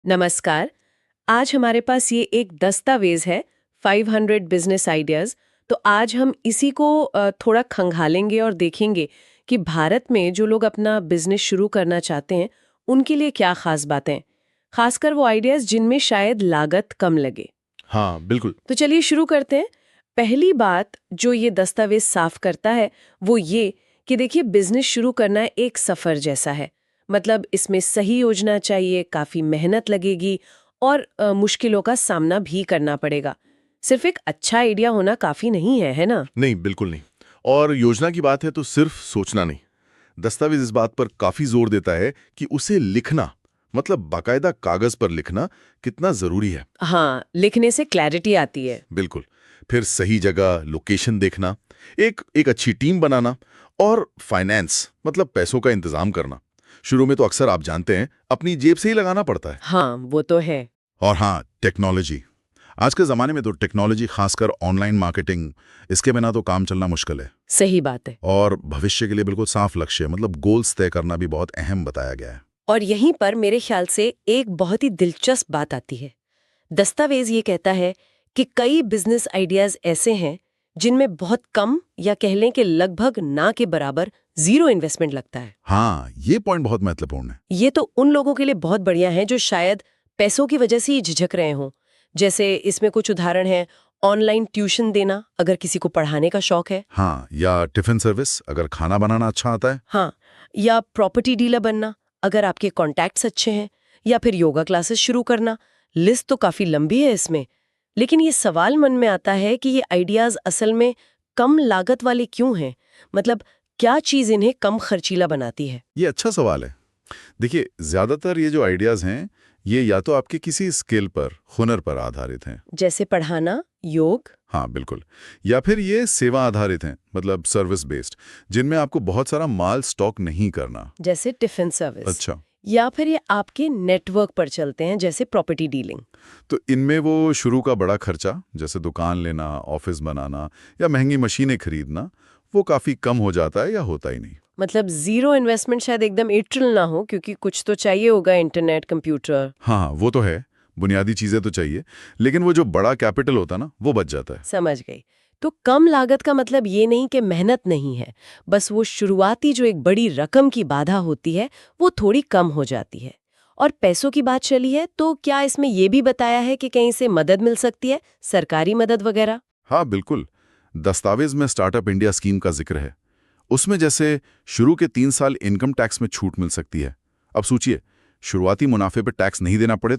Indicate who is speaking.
Speaker 1: नमस्कार। आज हमारे पास ये एक दस्तावेज है 500 बिजनेस आइडियाज। तो आज हम इसी को थोड़ा खंगालेंगे और देखेंगे कि भारत में जो लोग अपना बिजनेस शुरू करना चाहते हैं उनके लिए क्या खास बातें हैं, खासकर वो आइडियाज जिनमें शायद लागत कम लगे।
Speaker 2: हाँ, बिल्कुल।
Speaker 1: तो चलिए शुरू करते हैं। पहली बात जो ये दस्तावेज साफ करता है वो ये कि देखिए, बिजनेस शुरू करना एक सफर जैसा है। मतलब इसमें सही योजना चाहिए, काफी मेहनत लगेगी और मुश्किलों का सामना भी करना पड़ेगा। सिर्फ एक अच्छा आइडिया होना काफी नहीं है ना?
Speaker 2: नहीं, बिल्कुल नहीं। और योजना की बात है तो सिर्फ सोचना नहीं। दस्तावेज इस बात पर काफी जोर देता है कि उसे लिखना, मतलब बाकायदा कागज पर लिखना कितना जरूरी है।
Speaker 1: हाँ, लिखने से क्लैरिटी आती है।
Speaker 2: बिल्कुल। फिर सही जगह, लोकेशन देखना, एक अच्छी टीम बनाना और फाइनेंस, मतलब पैसों का इंतजाम करना। शुरू में तो अक्सर आप जानते हैं अपनी जेब से ही लगाना पड़ता है।
Speaker 1: हाँ, वो तो है।
Speaker 2: और हाँ, टेक्नोलॉजी। आज के ज़माने में तो टेक्नोलॉजी, खासकर ऑनलाइन मार्केटिंग, इसके बिना तो काम चलना मुश्किल है।
Speaker 1: सही बात है।
Speaker 2: और भविष्य के लिए बिल्कुल साफ लक्ष्य, मतलब गोल्स तय करना भी बहुत अहम बताया गया है।
Speaker 1: और यहीं पर मेरे ख्याल से एक बहुत ही दिलचस्प बात आती है। दस्तावेज ये कहता है कि कई बिजनेस आइडियाज ऐसे हैं जिनमें बहुत कम या कह लें कि लगभग ना के बराबर जीरो इन्वेस्टमेंट लगता है।
Speaker 2: हाँ, ये पॉइंट बहुत महत्वपूर्ण है।
Speaker 1: ये तो उन लोगों के लिए बहुत बढ़िया है जो शायद पैसों की वजह से ही झिझक रहे हों। जैसे इसमें कुछ उदाहरण है, ऑनलाइन ट्यूशन देना अगर किसी को पढ़ाने का शौक है।
Speaker 2: हाँ, या टिफिन सर्विस अगर खाना बनाना अच्छा आता है।
Speaker 1: हाँ, या प्रॉपर्टी डीलर बनना अगर आपके कॉन्टैक्ट्स अच्छे हैं, या फिर योगा क्लासेस शुरू करना। लिस्ट तो काफी लंबी है इसमें। लेकिन ये सवाल मन में आता है कि ये आइडियाज असल में कम लागत वाले क्यों हैं? मतलब क्या चीज इन्हें कम खर्चीला बनाती है?
Speaker 2: ये अच्छा सवाल है। देखिए, ज्यादातर ये जो आइडियाज हैं, ये या तो आपके किसी स्किल पर, हुनर पर आधारित हैं।
Speaker 1: जैसे पढ़ाना, योग।
Speaker 2: हाँ, बिल्कुल। या फिर ये सेवा आधारित हैं, मतलब सर्विस बेस्ड, जिनमें आपको बहुत सारा माल स्टॉक नहीं करना।
Speaker 1: जैसे टिफिन सर्विस।
Speaker 2: अच्छा।
Speaker 1: या फिर ये आपके नेटवर्क पर चलते हैं, जैसे प्रॉपर्टी डीलिंग।
Speaker 2: तो इनमें वो शुरू का बड़ा खर्चा, जैसे दुकान लेना, ऑफिस बनाना या महंगी मशीनें खरीदना, वो काफी कम हो जाता है या होता ही नहीं।
Speaker 1: मतलब जीरो इन्वेस्टमेंट शायद एकदम एट्रल ना हो, क्योंकि कुछ तो चाहिए होगा, इंटरनेट, कंप्यूटर।
Speaker 2: हाँ, वो तो है। बुनियादी चीजें तो चाहिए, लेकिन वो जो बड़ा कैपिटल होता ना, वो बच जाता है।
Speaker 1: समझ गई। तो कम लागत का मतलब ये नहीं कि मेहनत नहीं है, बस वो शुरुआती जो एक बड़ी रकम की बाधा होती है वो थोड़ी कम हो जाती है। और पैसों की बात चली है तो क्या इसमें ये भी बताया है कि कहीं से मदद मिल सकती है, सरकारी मदद वगैरह?
Speaker 2: हाँ, बिल्कुल। दस्तावेज में स्टार्टअप इंडिया स्कीम का जिक्र है। उसमें जैसे शुरू के 3 साल इनकम टैक्स में छूट मिल सकती है। अब सोचिए, शुरुआती मुनाफे पर टैक्स नहीं देना पड़े